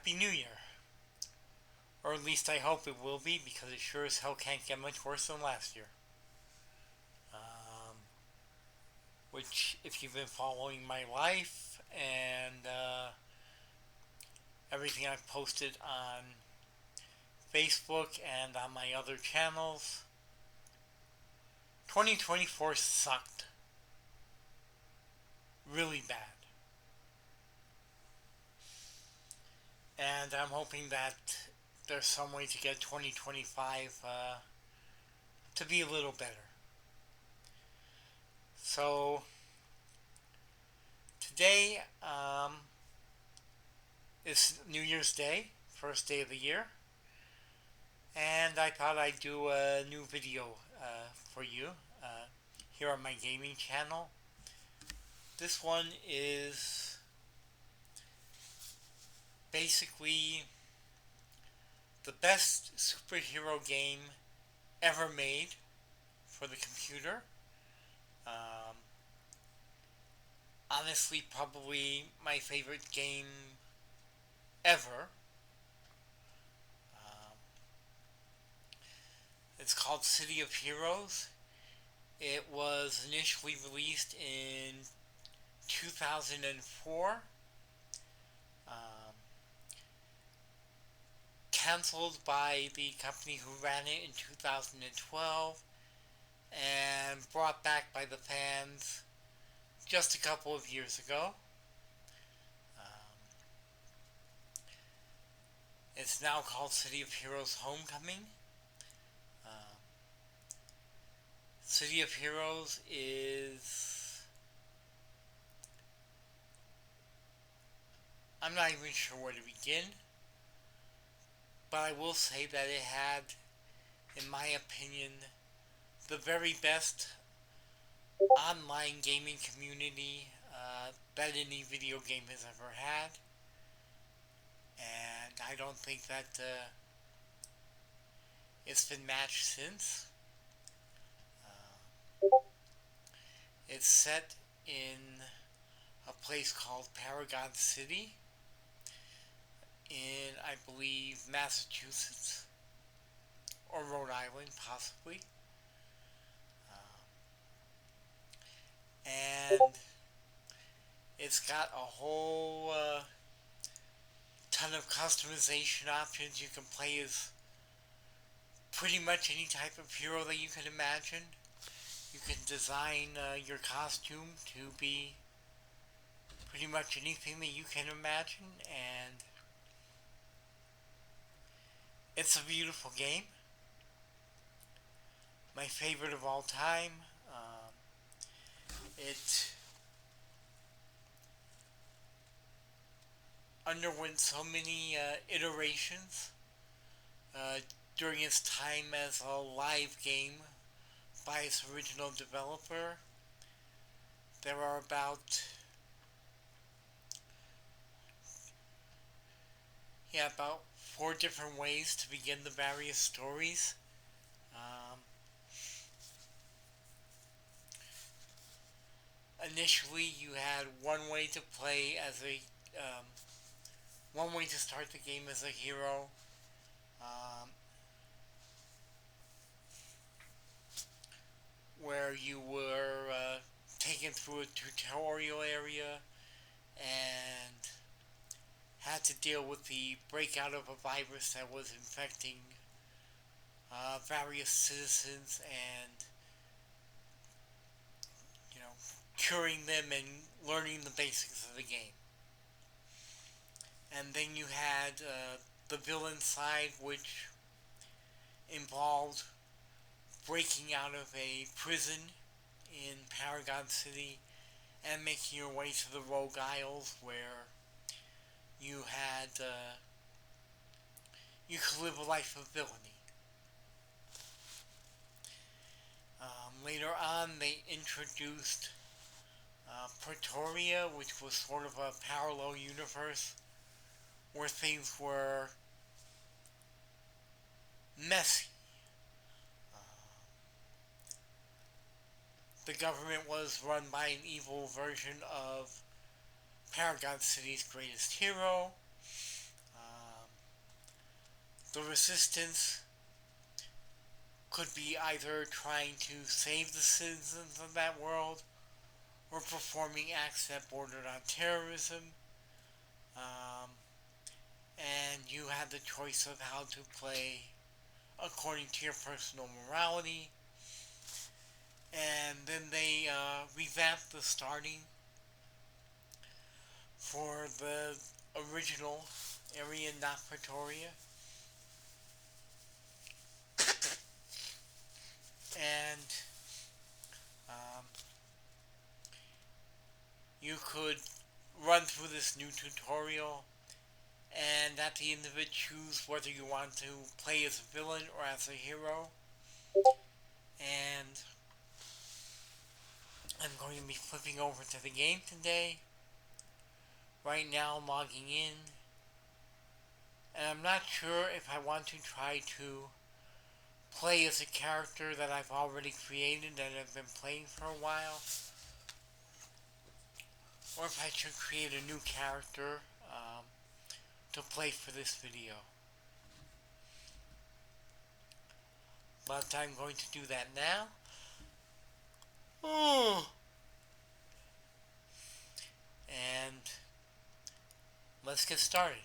Happy New Year. Or at least I hope it will be, because it sure as hell can't get much worse than last year. Um, which, if you've been following my life and everything I've posted on Facebook and on my other channels, 2024 sucked. Really bad. And I'm hoping that there's some way to get 2025 to be a little better. So, today is New Year's Day, first day of the year, and I thought I'd do a new video for you here on my gaming channel. This one is basically the best superhero game ever made for the computer. Um, Honestly, probably my favorite game ever. Um, it's called City of Heroes. It was initially released in 2004, um, cancelled by the company who ran it in 2012, and brought back by the fans just a couple of years ago. Um, it's now called City of Heroes Homecoming. Um, City of Heroes is... I'm not even sure where to begin, but I will say that it had, in my opinion, the very best online gaming community that any video game has ever had. And I don't think that it's been matched since. Uh, it's set in a place called Paragon City in, I believe, Massachusetts or Rhode Island, possibly. And it's got a whole ton of customization options. You can play as pretty much any type of hero that you can imagine. You can design your costume to be pretty much anything that you can imagine, and it's a beautiful game. My favorite of all time. It underwent so many iterations uh, during its time as a live game by its original developer. There are about 4 different ways to begin the various stories. Um, Initially, you had one way to play as one way to start the game as a hero. Um, where you were taken through a tutorial area and had to deal with the breakout of a virus that was infecting various citizens, and you know, curing them and learning the basics of the game. And then you had the villain side, which involved breaking out of a prison in Paragon City and making your way to the Rogue Isles, where you had you could live a life of villainy. Later on, they introduced Pretoria, which was sort of a parallel universe where things were messy. Uh, the government was run by an evil version of Paragon City's greatest hero. The resistance could be either trying to save the citizens of that world or performing acts that bordered on terrorism. Um, and you had the choice of how to play according to your personal morality. And then they revamped the starting for the original area, not Pretoria. And um, you could run through this new tutorial and at the end of it choose whether you want to play as a villain or as a hero. And I'm going to be flipping over to the game today. Right now I'm logging in, and I'm not sure if I want to try to play as a character that I've already created and have been playing for a while, or if I should create a new character to play for this video. But I'm going to do that now. And let's get started.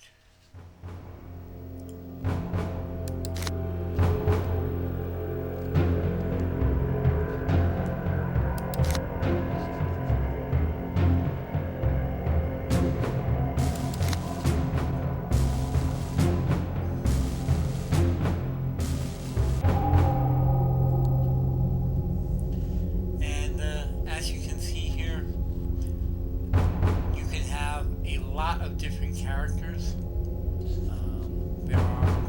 Of different characters. There are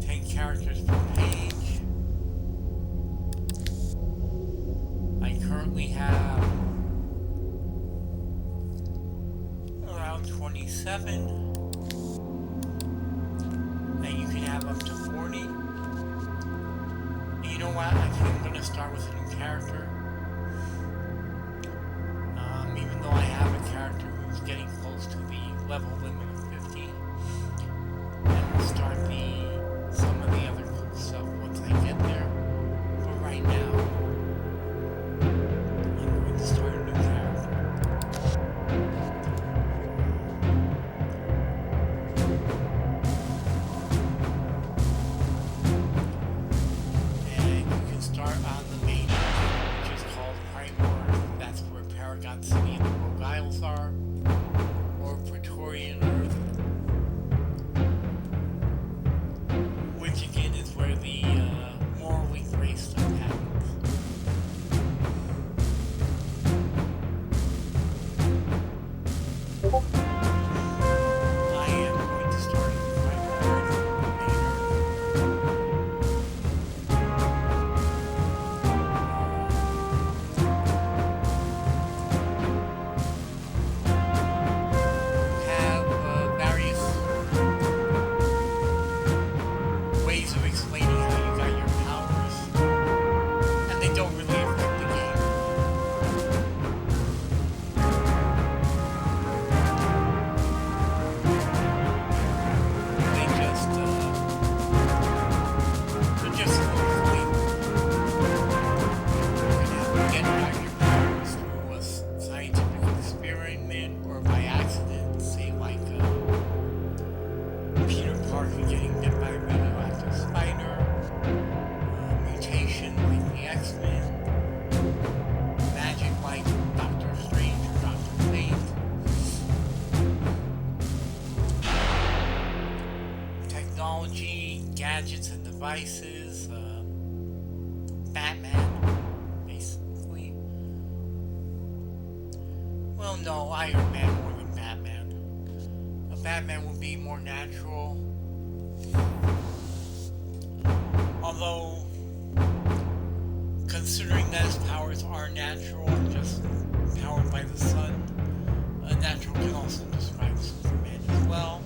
10 characters per page. I currently have around 27, and you can have up to 40. And you know what? I think I'm going to start with a new character. Even though I have a character who's getting close to the level limit of 50, and we'll start some of the other cool stuff once I get there. But right now, I'm going to start a new character. And you can start on the main, which is called Primor. That's where Paragon City and the Rogue Isles are, or Praetorian Earth, which again is where the morally gray stuff happens. I am going to start with Primor Earth, of explaining how you got your powers, and they don't really affect the game. They're just a little flavor. You can have get back your powers through a scientific experiment or by accident, say like Peter Parker getting bit by a radioactive spider, mutation like the X-Men, magic like Doctor Strange or Doctor Fate, technology, gadgets and devices, Batman, basically. Well, no, Iron Man more than Batman. A Batman would be more natural. Although, considering that his powers are natural and just powered by the sun, natural can also describe Superman as well.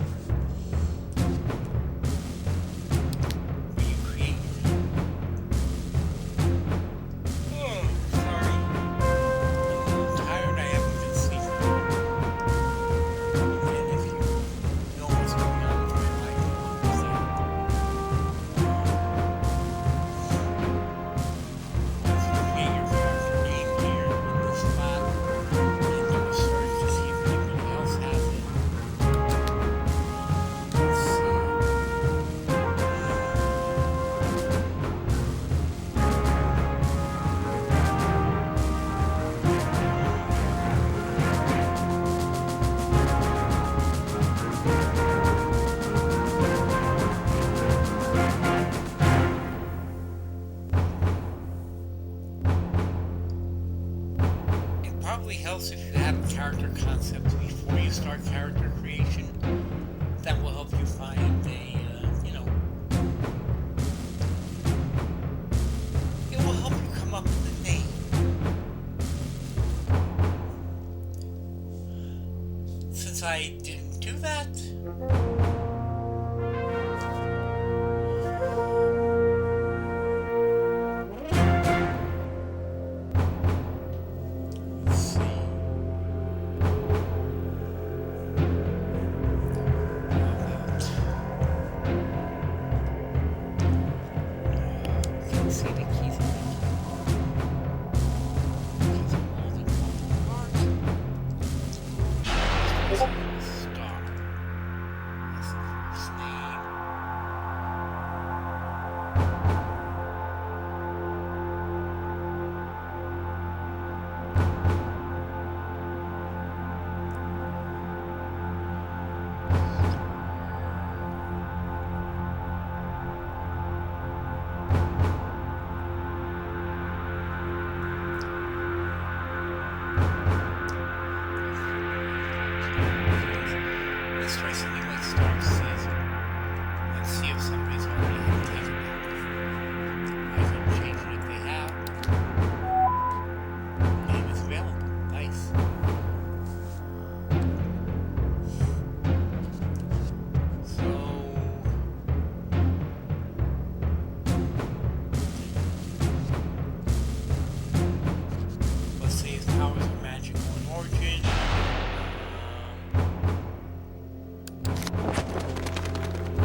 But you create your own. Oh, sorry. I'm a little tired. I haven't been sleeping. And if you really helps if you have a character concept before you start character creation. That will help you find it will help you come up with a name. Since I didn't do that, let's see. Can't see the keys on it. Because I'm holding multiple parts. Star. That's the first name. Let's try something like Star Caesar. Let's see if somebody's already taken it. I can change it if they have. Name is available. Nice. So let's say his powers are magical in origin.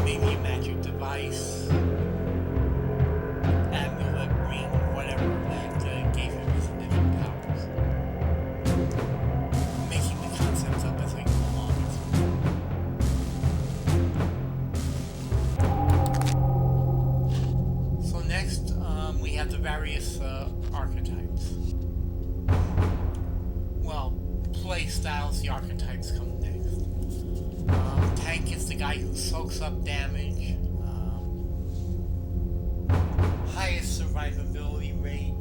Maybe a magic device, amulet, ring, whatever that gave him his initial powers. Making the concepts up as I go along. So next, we have the various archetypes. Well, play styles, the archetypes come next. Tank is the guy who soaks up damage. Highest survivability rate.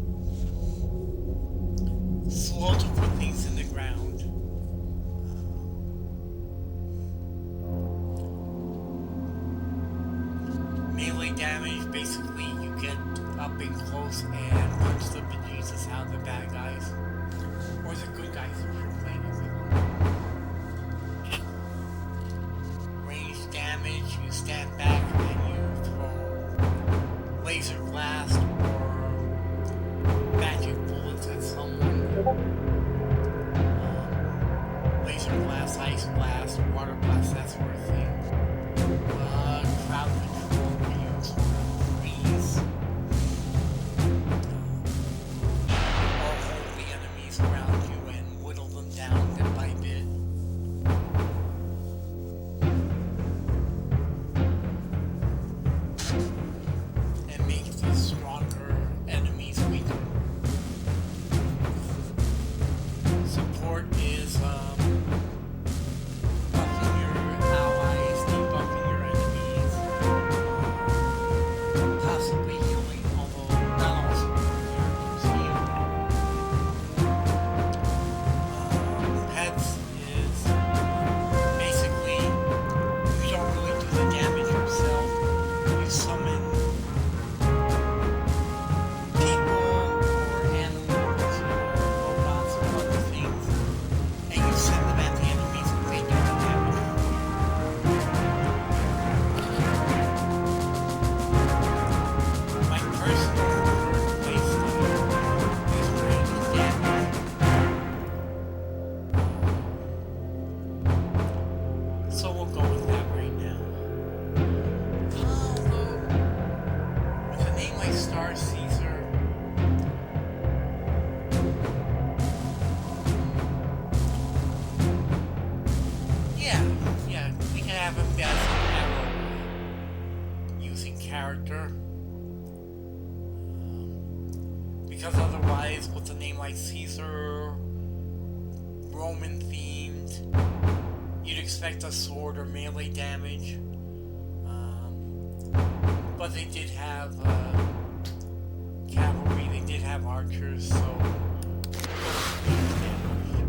Slow to put things in the ground. Melee damage, basically you get up and close and punch the bejesus out of the bad guys. Or the good guys if you're playing a villain. Damage, you stand back and you throw laser blast or magic bullets at someone. Laser blast, ice blast, water blast, that sort of thing. Crowd control where you sort of freeze or hold the enemies around you and whittle them down bit by bit. Character, because otherwise with a name like Caesar, Roman themed, you'd expect a sword or melee damage, but they did have cavalry, they did have archers, so damage.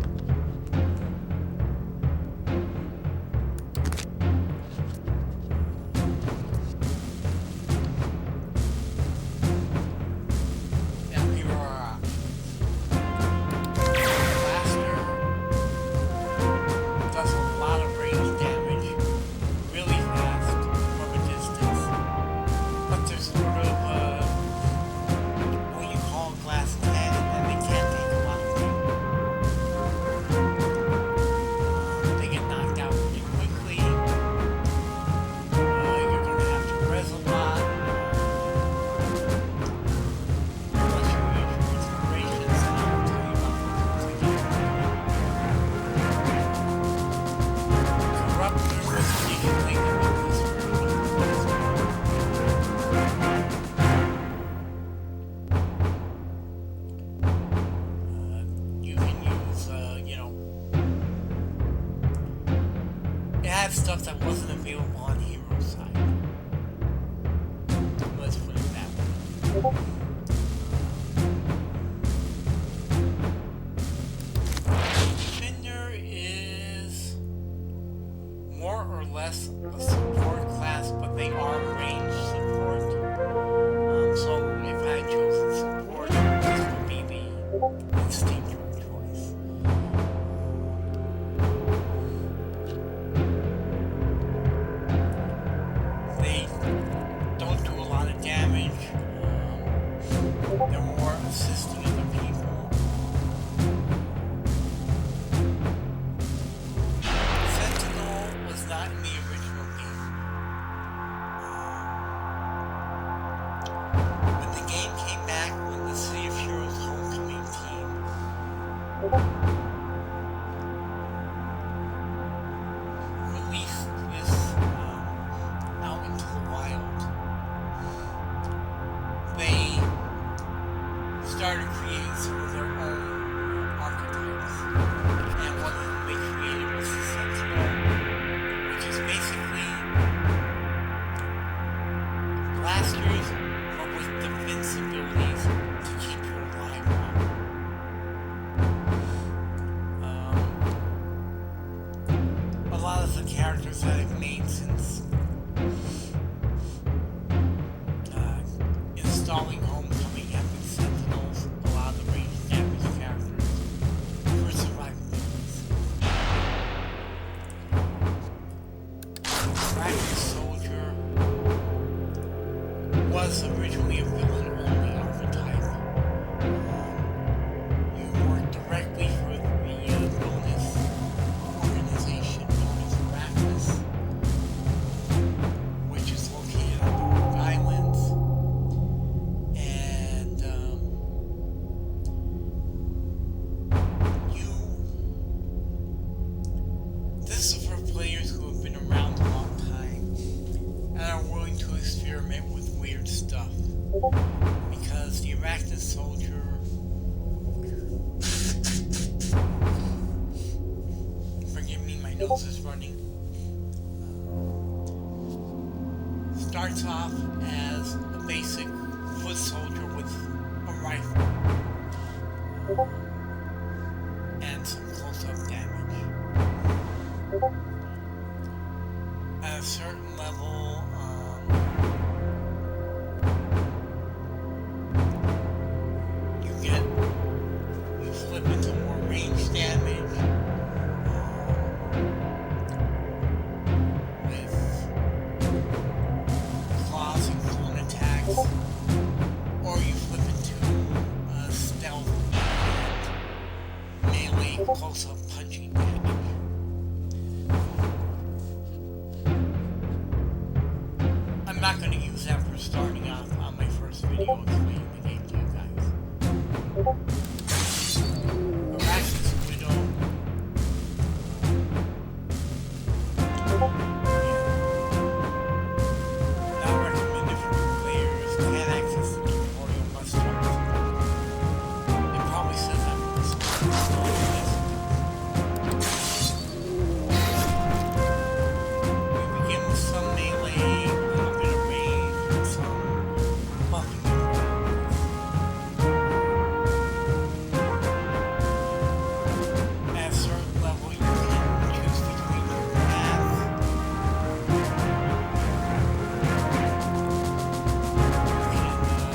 had stuff that wasn't available on Hero side. Let's put it that way. Defender is more or less a support class, but they are range support. So if I had chosen support, this would be the instinctual choice. They don't do a lot of damage. They're more assisting other people. Sentinel was not in the original game. When the game came back, when the City of Heroes Homecoming team released this out into the wild, they started creating some of their own archetypes. And one of them they created was the Sentinel, which is basically blasters, but with defense abilities to keep you alive longer. A lot of the characters that I've made since installing Homecoming have been Sentinels, a lot of the range damage characters for survivability. Resurrected Soldier was originally a villain-only archetype. You worked directly for the bonus organization known as Arachnis, which is located on the Rogue Islands. And this is for players who have been around a long time and are willing to experiment with weird stuff. Because the Arachnid Soldier forgive me, my nose is running. Starts off as a basic foot soldier with a rifle and some close-up damage. At a certain level, you flip into more range damage with claws and clone attacks, or you flip into stealth and melee close-up punching damage. I'm not going to use that for starting off on my first video explaining the game to you guys. Arachnid Widow. Not recommended for new players. Can't access the tutorial, must start. It probably says that for this one. We begin with some melee, a little bit of range, and some buffing abilities. At a certain level, you can choose between your paths. You can keep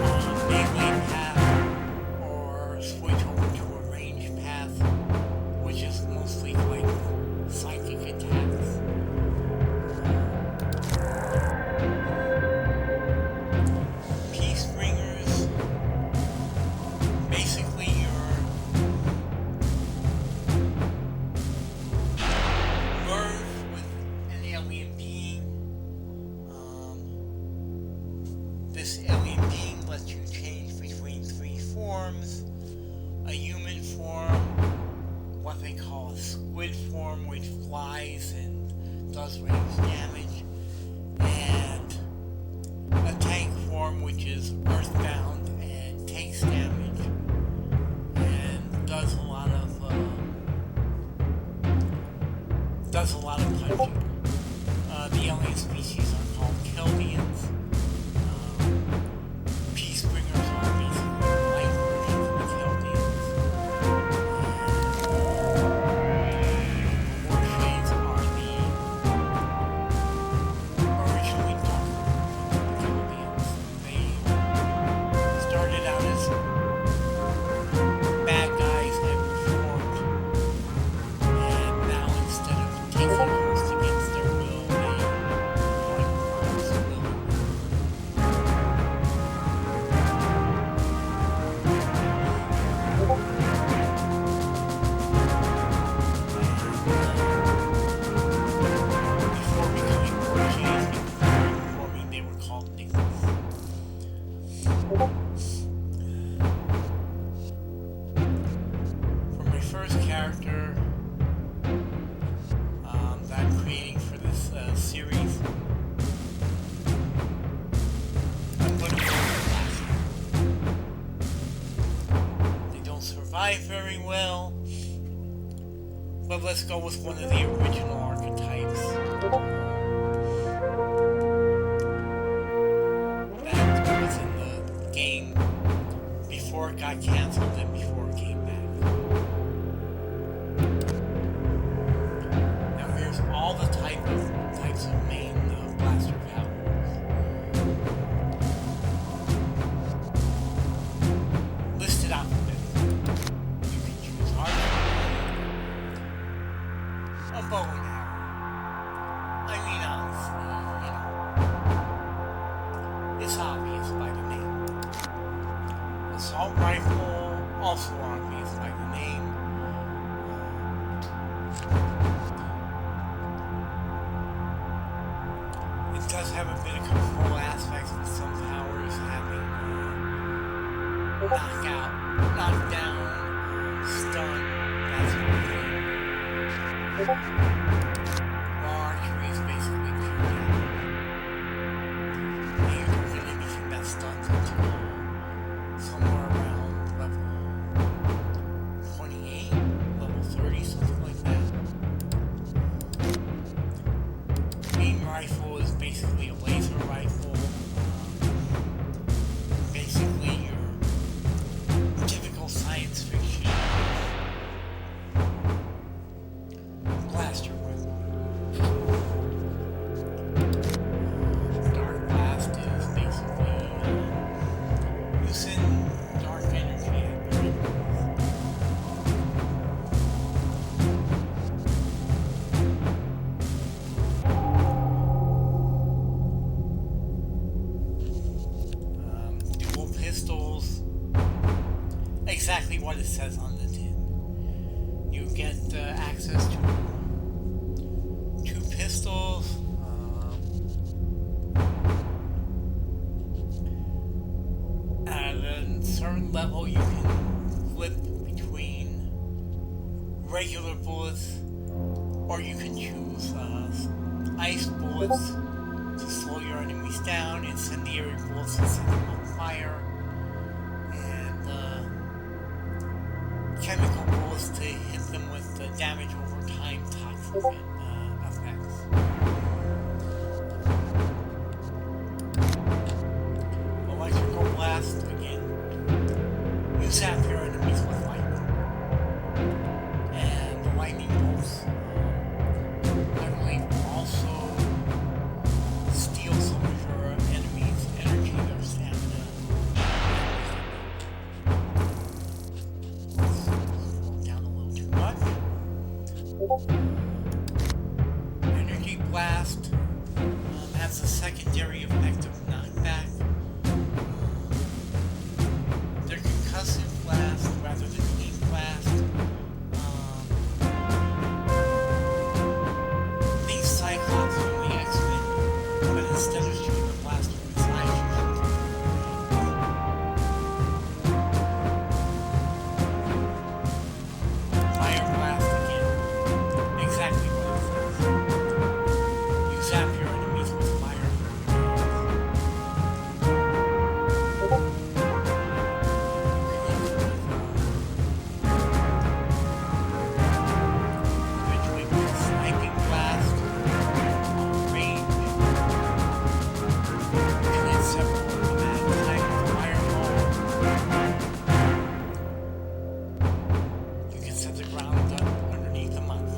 on a melee path or switch over to a range path, which is mostly like psychic attacks. Peacebringers, basically you're merged with an alien being. This alien being lets you change between three forms: a human form, what they call a squid form, which flies and does range damage, and a tank form, which is earthbound and takes damage and does a lot of The alien species are called Chaldeans. Peacebringers are basically light versions of the Chaldeans. Warshades are the originally dark versions of the Chaldeans. They started out as bad guys that reformed, and now instead of taking oaths against their will, they join Christ's will. Before becoming Warshades, before reforming, they were called Nicholas. For my first character that I'm creating for this series, I'm going to go with Blaster. They don't survive very well, but let's go with one of the original archetypes. That was in the game before it got cancelled and before it came back. Now here's all the types of main blaster powers listed alphabetically. You can choose archery, a bow and arrow. I mean, honestly, it's obvious by the name. Assault rifle, also obvious by the name. It does have a bit of control aspects with some powers having knockout, knockdown, stun, that sort of thing. While archery is basically pure damage. You don't get anything that stuns until somewhere around level 28, level 30, something like that. Beam rifle is basically a laser rifle. Basically your typical science fiction blaster weapon. Dark blast is basically using dark energy at your dual pistols, exactly what it says on the tin. You get access to 2 pistols. At a certain level, you can flip between regular bullets, or you can choose ice bullets to slow your enemies down, incendiary bullets to set them on fire, and chemical bullets to hit them with the damage over time toxic effects. Electrical blast, again, you zap your enemies with lightning. And the lightning bolts, I believe, also steal some of your enemies' energy, their stamina. Scroll down a little too much. Energy blast has a secondary effect of knockback. Their concussive blast rather than heat blast. These Cyclops from the X-Men, but instead of shooting the blast from its eyes, you shoot it. Fire blast again. Exactly what it says. You zap your enemies with fire from your hands.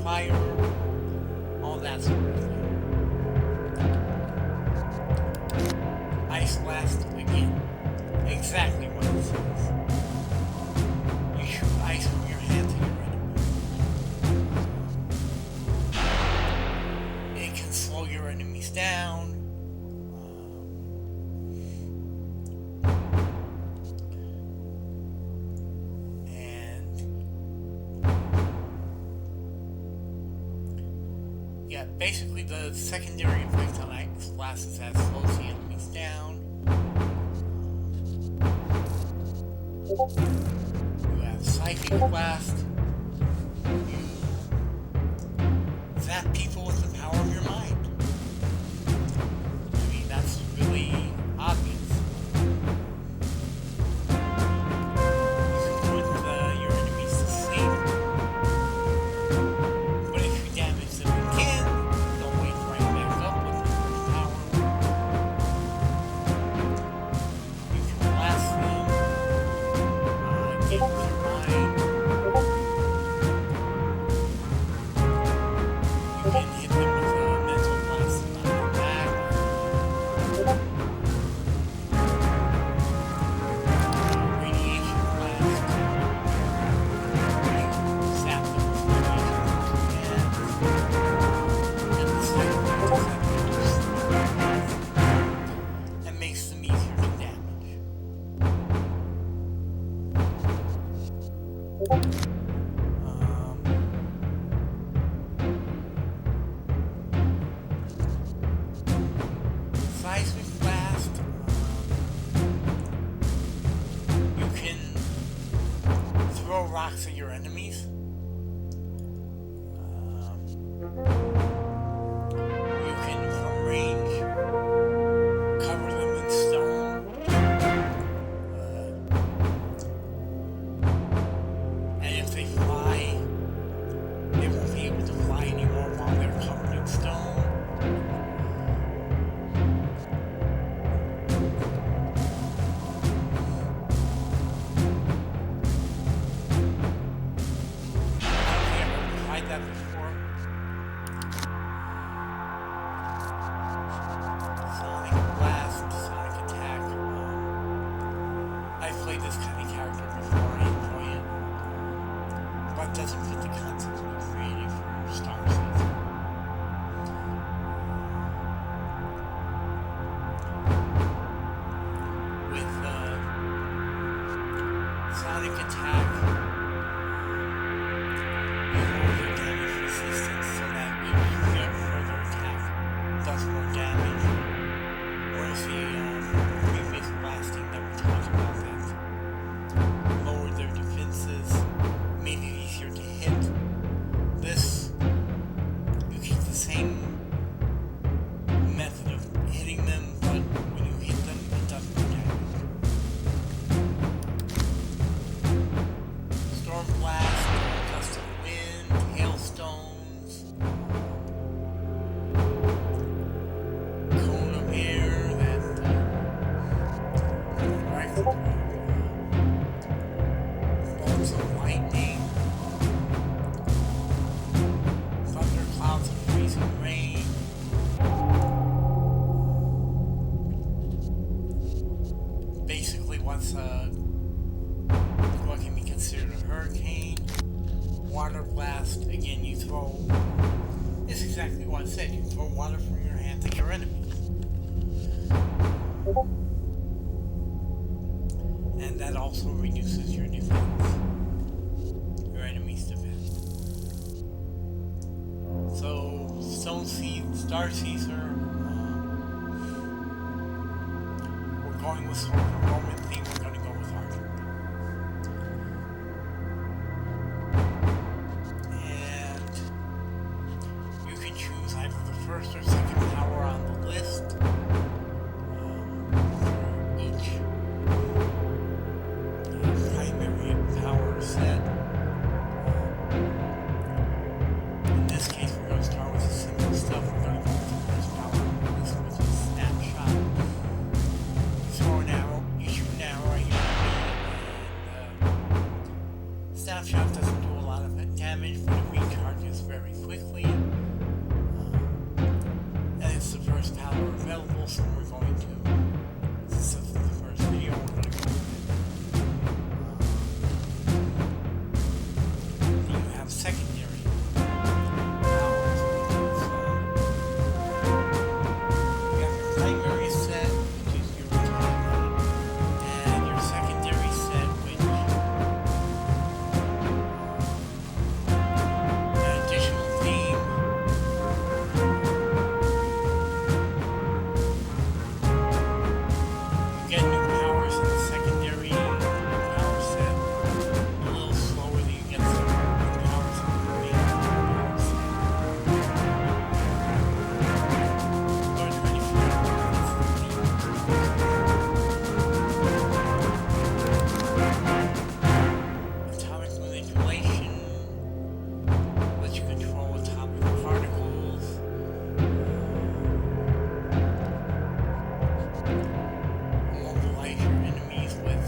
fire, all that sort of thing. Ice blast, again, exactly what it says. You shoot ice from your hands at your enemy. It can slow your enemies down. Yeah, basically the secondary effect on ice blast is that it slows the enemies down. You have psychic blast. You zap people with the power of your mind. I mean, that's really obvious. You can put your enemies to sleep. But if you damage them again, they'll wake right back up with the power. You can blast them, get with your mind. You can hit them with a mental blast and knock them back. Radiation blast. Zap them with radiation and the second that makes them easier to damage. Seismic blast. You can throw rocks at your enemies. You can, from range, cover them in stone. And if they fly, they won't be able to fly anymore while they're covered in stone. Have you ever tried that before? Sonic blast, sonic attack. I've played this kind of character before. I enjoy it, but doesn't fit the concept we created for Star Season. With sonic attack, you hold your damage resistance so that each further attack does more damage. Whereas the previous blasting that we talked about that lowered their defenses, made it easier to hit. This, you keep the same method of hitting them, but when you hit them, it does more damage. Storm blast, gust of wind, hailstones, cone of air that bolts of lightning, thunderclouds of freezing rain. Basically, what can be considered a hurricane. Water blast, again, you throw. It's exactly what it said. You throw water from your hands at your enemies. And that also reduces your defense. Your enemy's defense. So, Star Caesar, we're going with sort of a Roman theme. We're going to go with Arthur. And you can choose either the first or second power on the list for each primary power set. In this case, we're going to start with the simple stuff. We're going to go with the first power on the list, which is snapshot. You shoot an arrow at your enemy, and snapshot doesn't do a lot of it. damage, but it recharges very quickly. And it's the first power available, so we're going to, this is the first video, we're going to go with it. Then you have secondary powers, which is, you have your primary set, which is your attack, and your secondary set, which an additional theme. You get new powers in the secondary power set, a little slower than you get some new powers in the main power set. So I'm trying to figure out what this theme. Atomic manipulation lets you control atomic particles. Mobilize your enemies with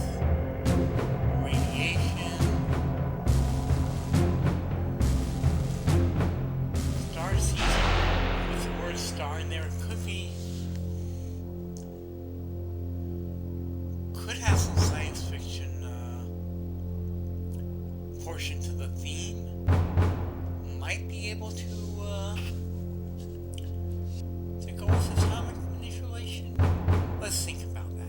radiation. Star season. With the word star in there, it could have some science fiction portion to the theme. Might be able to go with atomic manipulation. Let's think about that.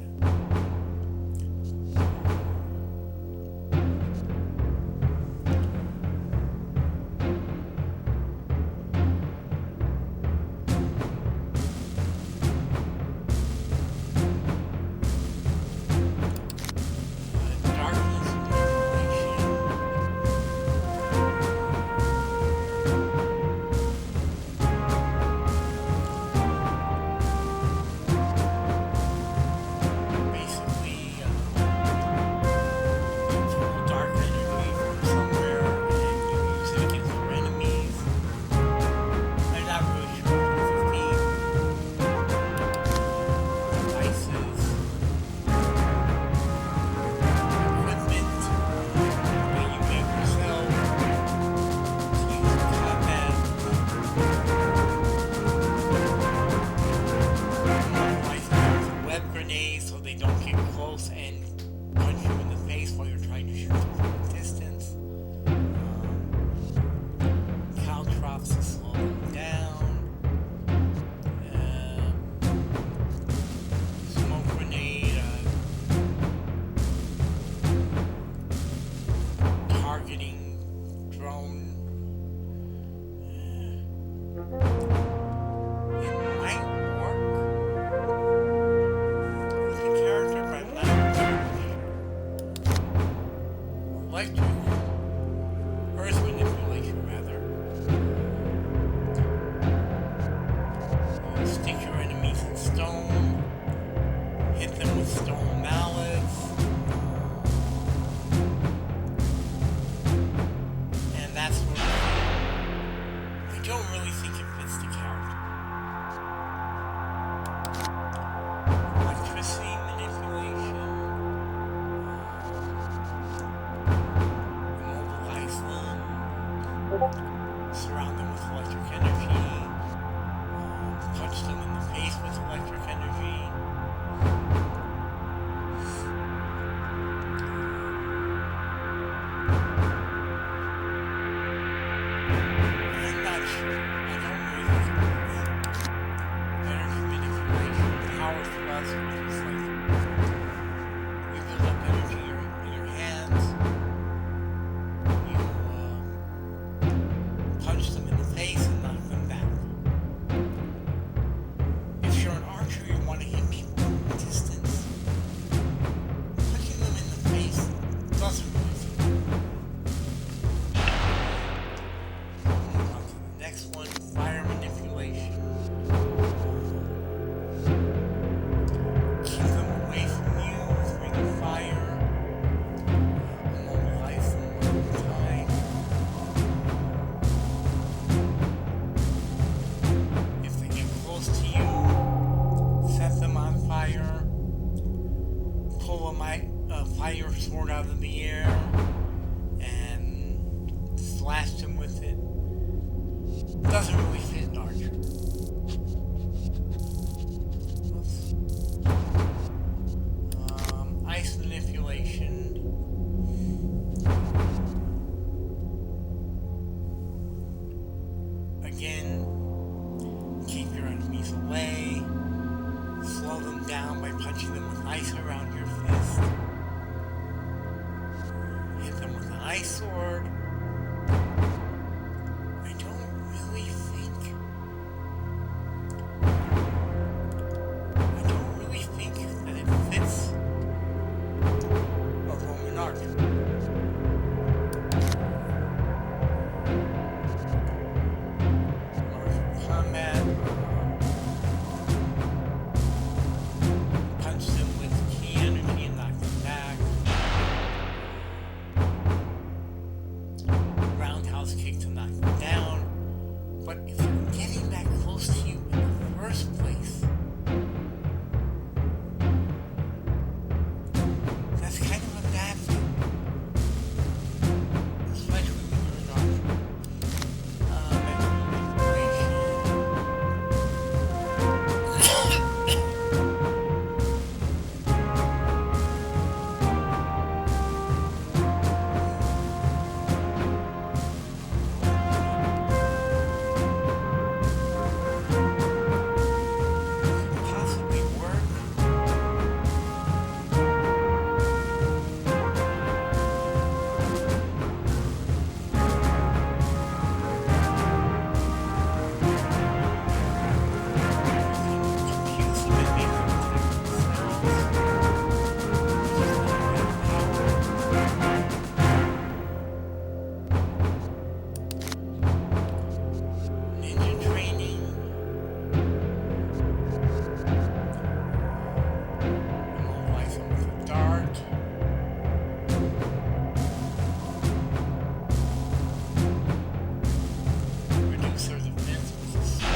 Darkness manipulation. Basically, you pull dark energy from somewhere and you use it against your enemies. I'm not really sure what the theme. Devices, equipment that you make yourself to use in combat. Mobilize them with web grenades so they don't get close and punch you in the face while you're trying to shoot them from a distance. Caltrops to slow them down. Smoke grenade, targeting drone. It might work with the character, but I'm not entirely sure. Electric, earth manipulation rather. Stick your enemies in stone, hit them with stone mallets, and that sort of thing. I don't really think it fits the character. Electricity manipulation. Immobilize them. Surround them with electric energy. Punch them in the face with electric energy. I'm not sure. I don't really think it works. Energy manipulation, power thrust, which is like you build up energy in your hands. You punch them in the face and knock them back. If you're an archer, you want to hit people from a distance. Punching them in the face doesn't really feel good. Move on to the next one, fire manipulation. my sword, I don't really think that it fits a Roman archer. Martial combat, punch them with key energy and knock them back. Roundhouse kick to knock them down. But if they're getting that close to you in the first place, that's kind of a bad thing. Especially when you're an archer. Possibly work. Confuse them and make them protect themselves. Which is not enough power. Ninja training. Immobilize them with a dart. Reduce their defense with a sword.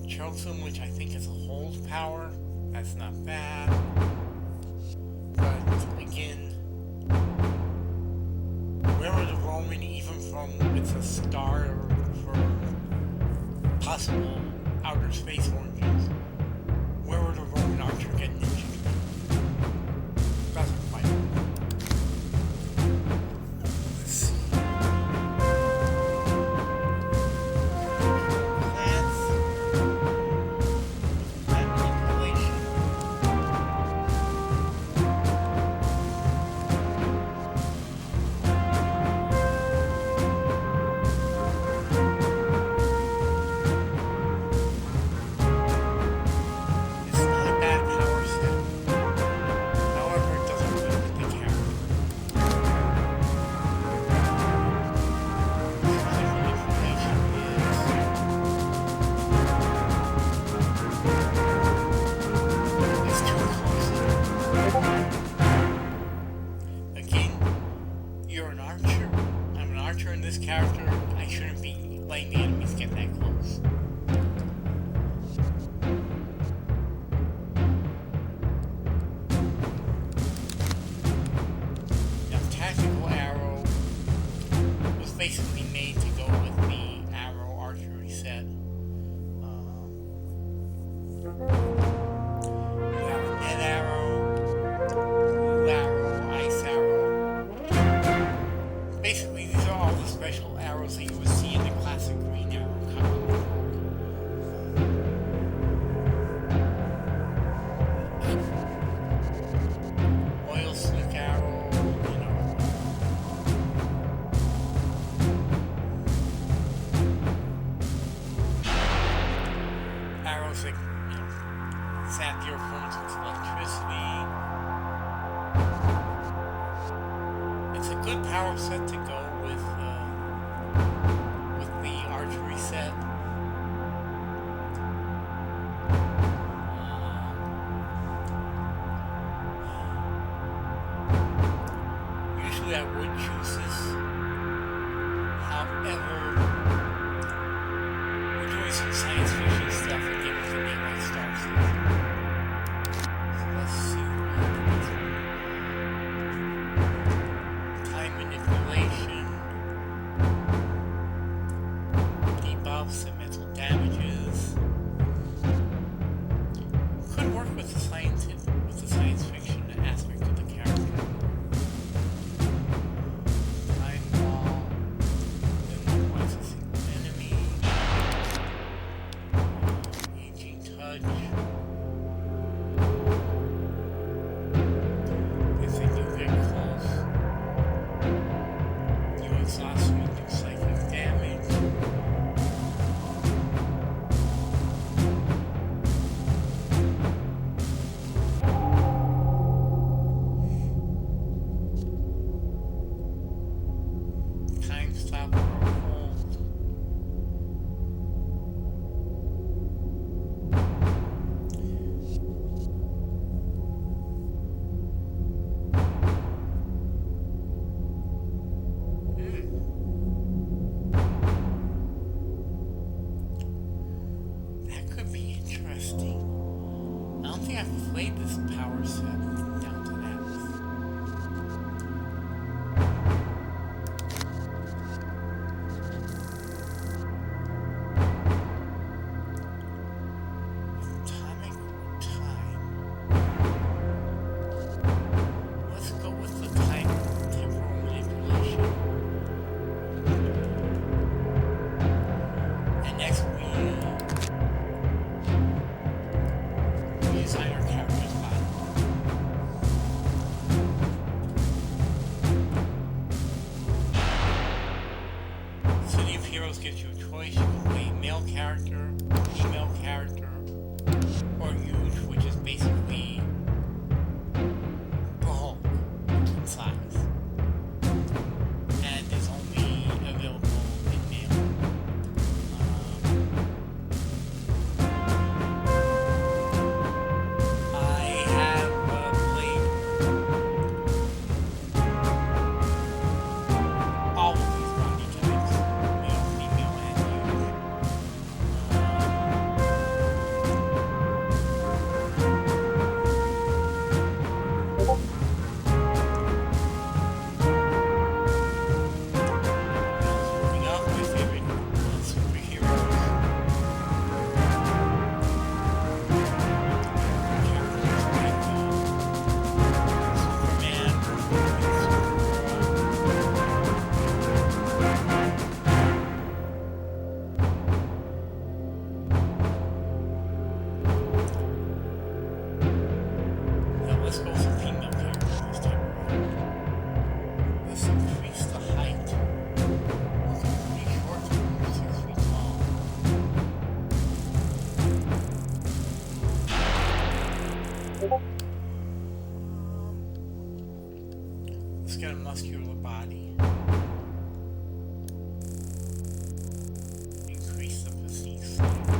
Choke them, which I think is a hold power. That's not bad. But again, where were the Roman, even from with a star for possible outer space origins? Where were the Roman archer getting injured? Doesn't quite work. Let's see. Plants. Plant manipulation. It's not a bad power set. However, it doesn't fit with the character. Sonic manipulation is too close. Again, you're an archer. I'm an archer in this character. I shouldn't be letting the enemies get that close. Now, tactical arrow was basically made to go with the arrow archery set. You have a net arrow, blue arrow, ice arrow. Basically, these are all the special arrows that you would see in the classic green arrow comic. Oil slick arrow, arrows that, zap your opponents with electricity. It's a good power set to go with the archery set. Usually I would choose this. However, we're doing some science fiction stuff again with the Midnight Star season. So let's see time manipulation, debuffs and mental damages. Could work with the science fiction aspect of the character. Time wall, then play this power set down to that. Atomic or time? Let's go with the time temporal manipulation. And next we design our character's body. City of Heroes gives you a choice. You can play male character, female character, or huge, which is basically the Hulk in size. And is only available in male. I have played all of these body types, male, female, and huge. Moving up, my favorite superheroes. Characters like Superman, now let's go with some female characters this time around. Let's increase the height. Looking pretty short for 6 feet tall. Let's get a muscular body. Increase the physique slightly.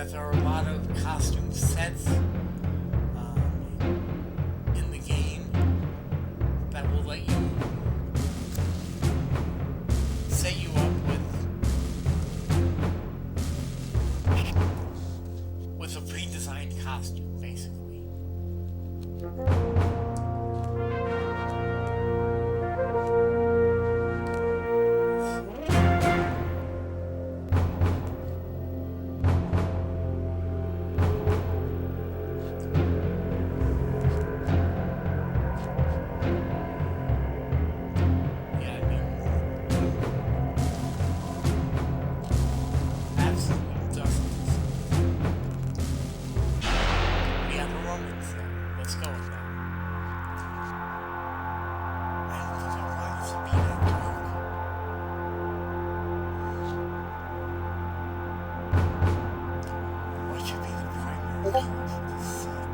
There are a lot of costume sets in the game that will let you set you up with a pre-designed costume, basically. Let's go with that. I don't think I want it to be that dark. What should be the primary color for this set?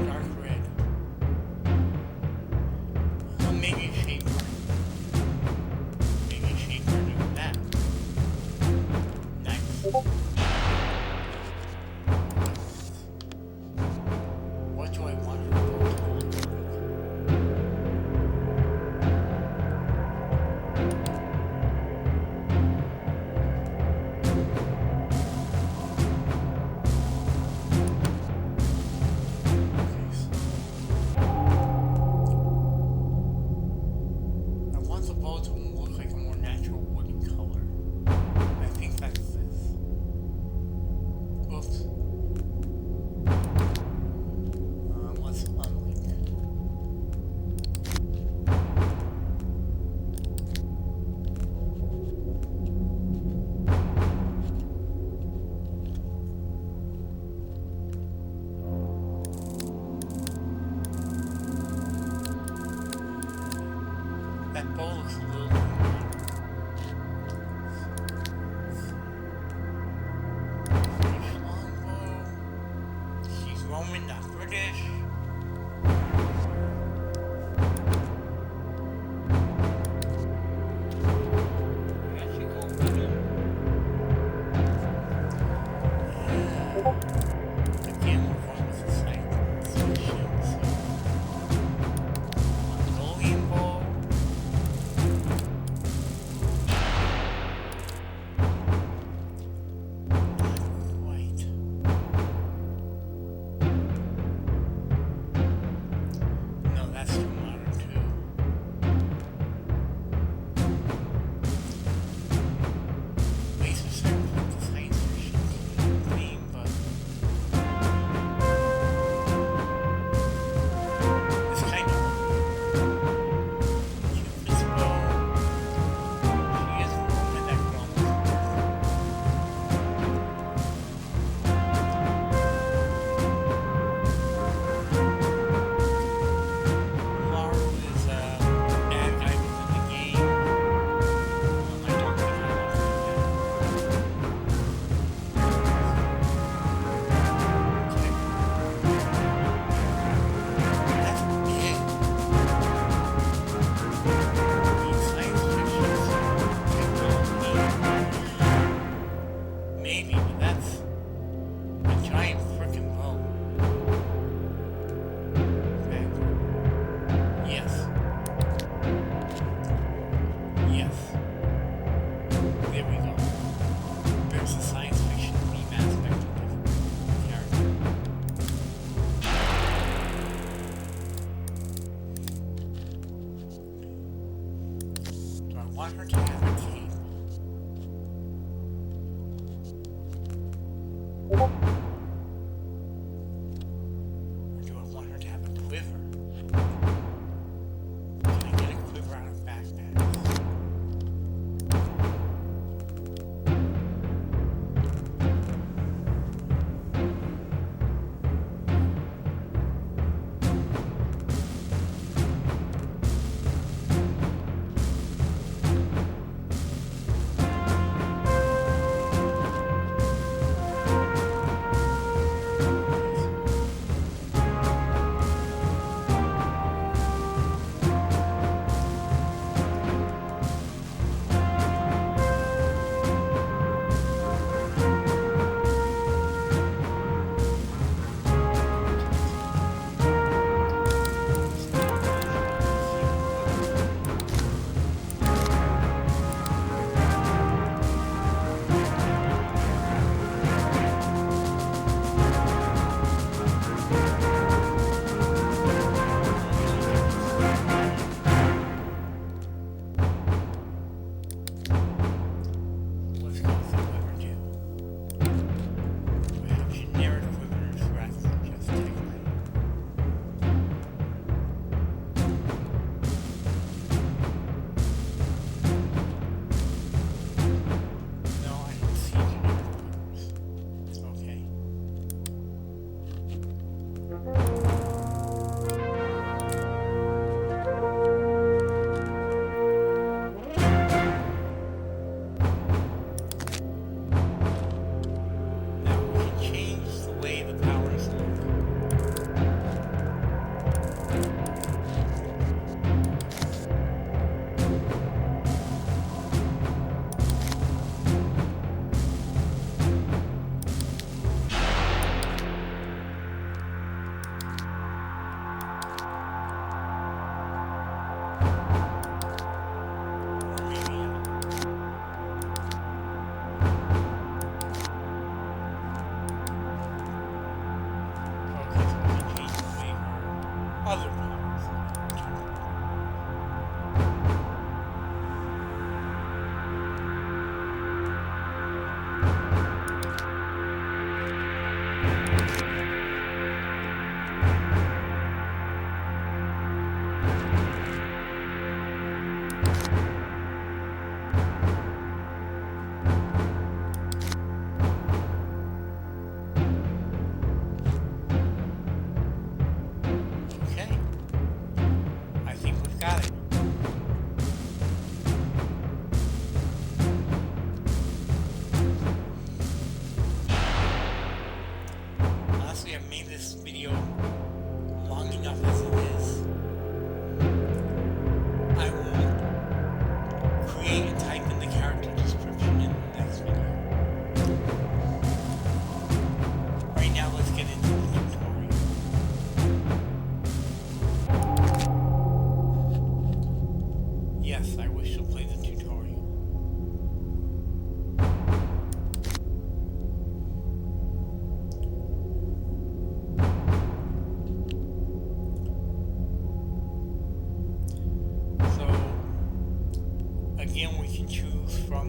Dark red. What do I want her bow to look like? I want the bow to look like a more natural wooden color. I think that's this. Oops. Let's unlink it. That bow looks a little too British longbow. She's Roman, not British. Yeah, she go Roman. Again, we're going with the side section, so Mongolian bow. Not quite.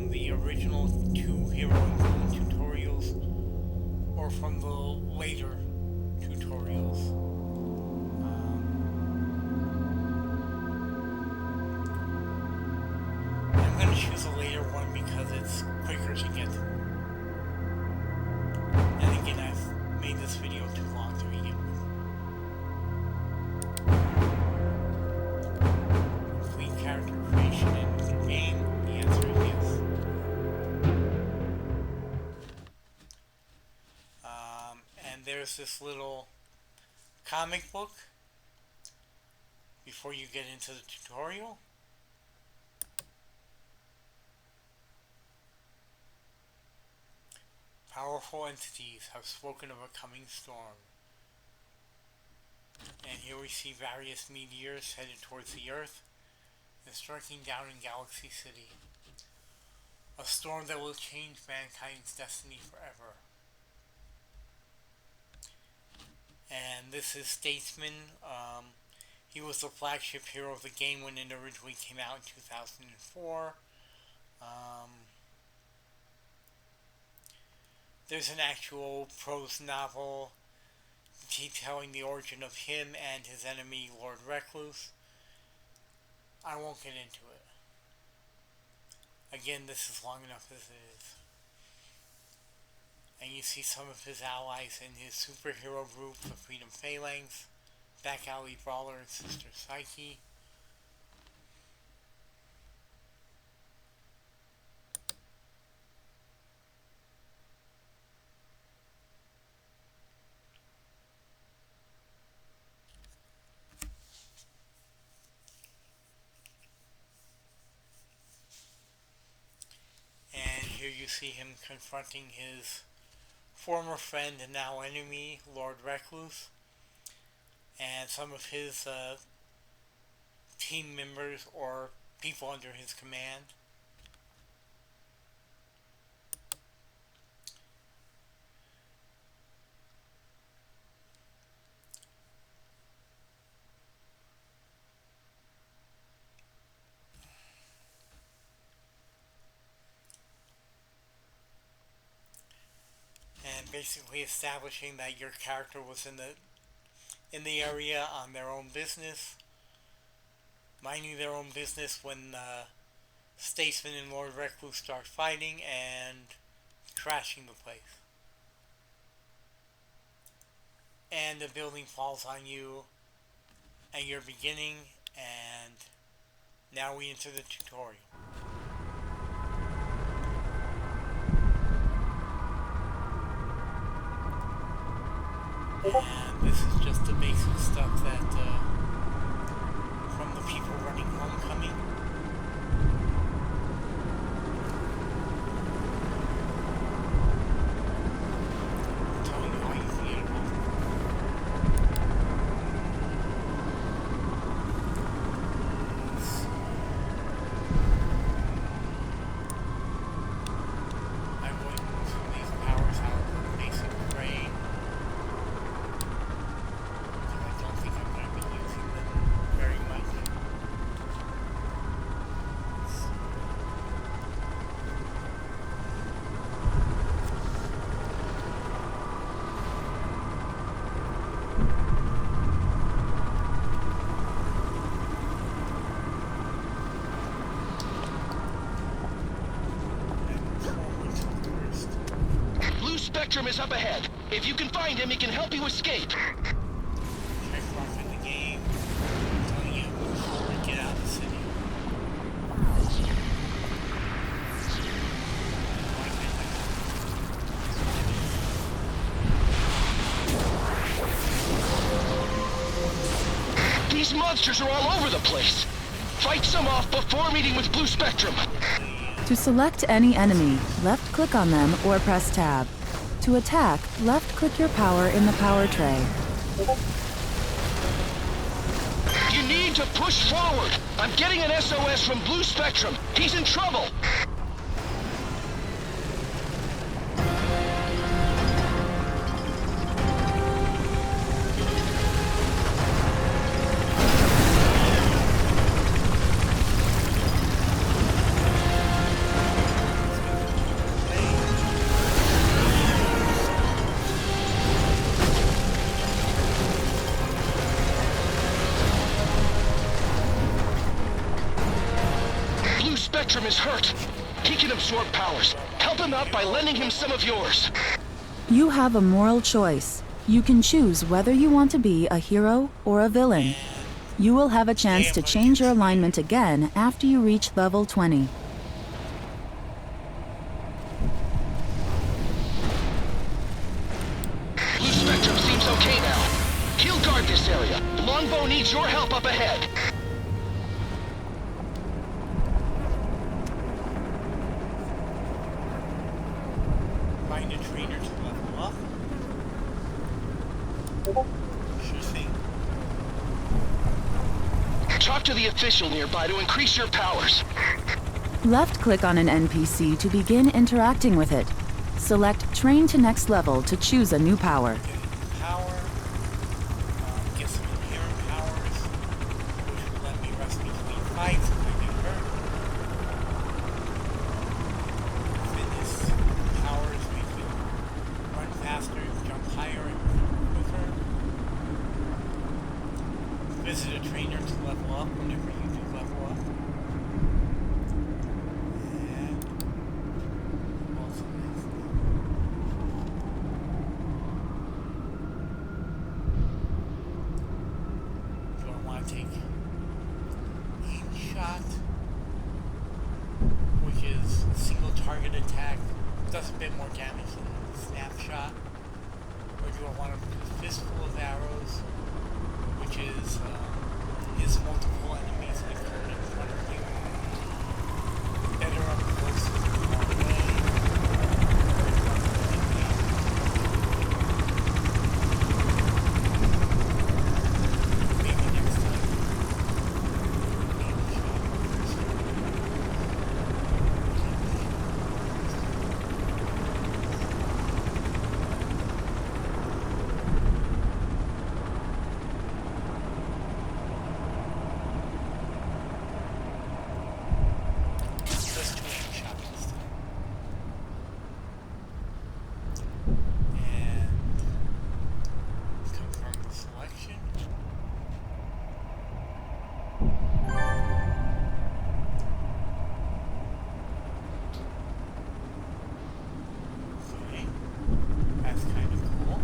from the original 2 hero improvement tutorials or from the later tutorials. I'm going to choose a later one because it's quicker to get through. And again, I've made this video too long to begin with. Complete character creation in the game? The answer is yes. And there's this little comic book before you get into the tutorial. Powerful entities have spoken of a coming storm. And here we see various meteors headed towards the Earth and striking down in Galaxy City. A storm that will change mankind's destiny forever. And this is Statesman. He was the flagship hero of the game when it originally came out in 2004. There's an actual prose novel detailing the origin of him and his enemy, Lord Recluse. I won't get into it. Again, this is long enough as it is. And you see some of his allies in his superhero group, the Freedom Phalanx, Back Alley Brawler, and Sister Psyche. And here you see him confronting his former friend and now enemy, Lord Recluse, and some of his team members or people under his command. And basically establishing that your character was in the area on their own business, minding their own business when Statesman and Lord Recluse start fighting and trashing the place. And the building falls on you at your beginning, and now we enter the tutorial. And this is just the basic stuff that from the people running Homecoming. I'm telling you how you can get it wrong. I wouldn't use these powers out of the basic brain. I don't think I'm going to be using them very much. And forward to the worst. Blue Spectrum is up ahead. If you can find him, he can help you escape. Check off in the game. Telling you move forward, get out of the city. These monsters are all over the place. Fight some off before meeting with Blue Spectrum. To select any enemy, left-click on them or press Tab. To attack, left-click your power in the power tray. You need to push forward. I'm getting an SOS from Blue Spectrum. He's in trouble. is hurt. He can absorb powers. Help him out by lending him some of yours. You have a moral choice. You can choose whether you want to be a hero or a villain. You will have a chance to change your alignment again after you reach level 20. Blue Spectrum seems okay now. He'll guard this area. Longbow needs your help up ahead. Find a trainer to level up. Sure thing. Talk to the official nearby to increase your powers. Left-click on an NPC to begin interacting with it. Select Train to Next Level to choose a new power. Get a new power. Get some inherent powers, which will let me rest between fights if I get hurt. Fitness powers make you run faster, jump higher, and move quicker. Visit a trainer to level up whenever you do level up. And also next. Do I want to take aim shot, which is a single target attack, does a bit more damage than snapshot? Or do I want to do fistful of arrows, which is multiple enemies that come in front of you. Better up close and far away. Maybe next time. Maybe shot first. Let's do a shot this time. And confirm the selection. Okay, that's kind of cool.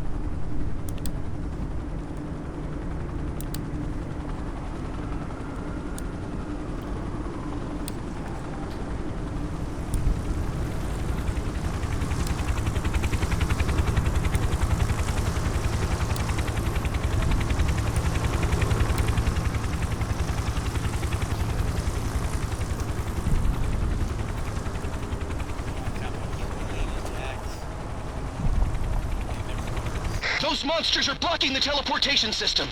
Got my lane attacks. And everything. Those monsters are blocking the teleportation system.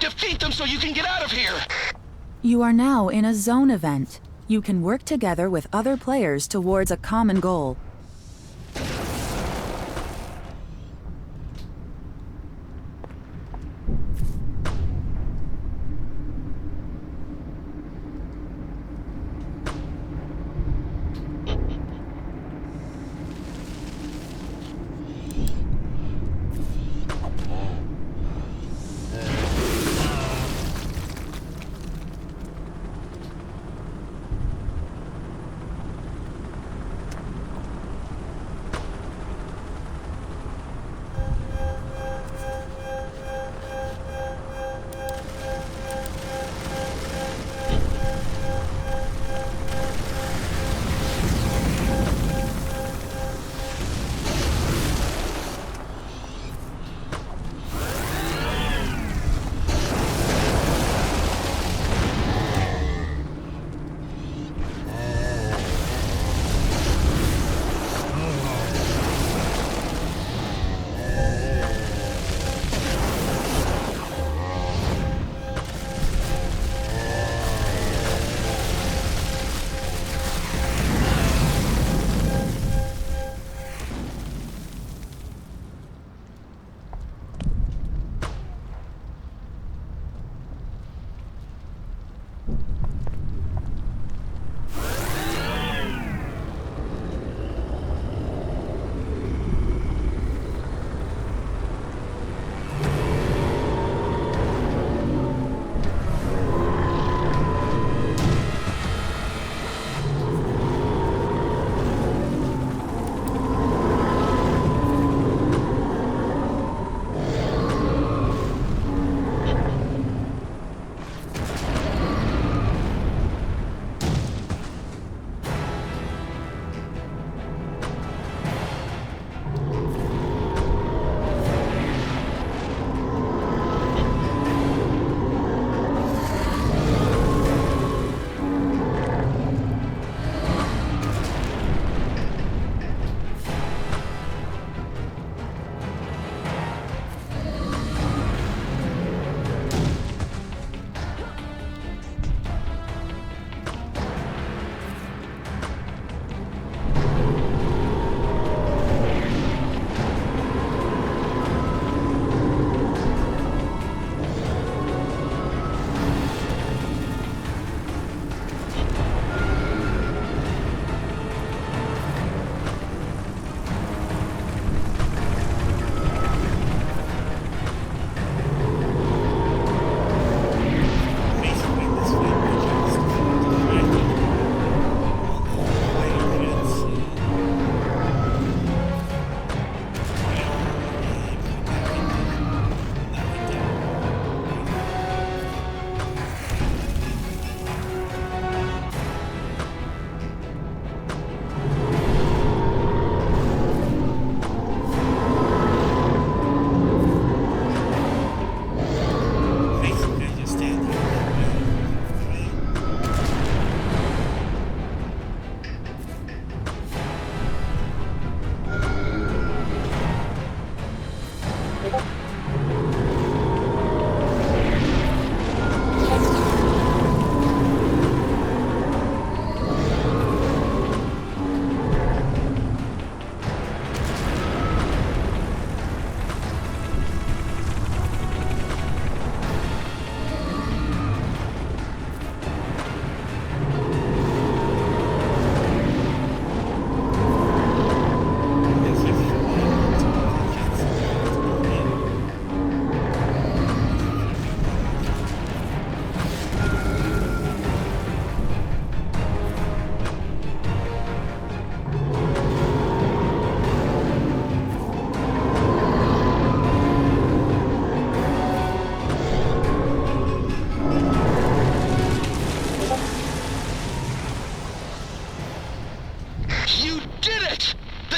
Defeat them so you can get out of here. You are now in a zone event. You can work together with other players towards a common goal.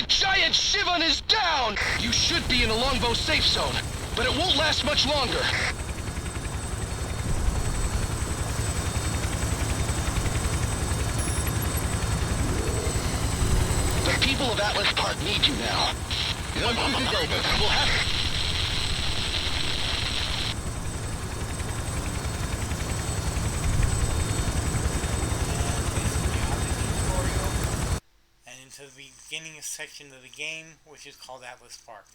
Giant Shivun is down! You should be in the longbow safe zone, but it won't last much longer. The people of Atlas Park need you now. Once this is over, we'll have... and into the beginning section of the game, which is called Atlas Park.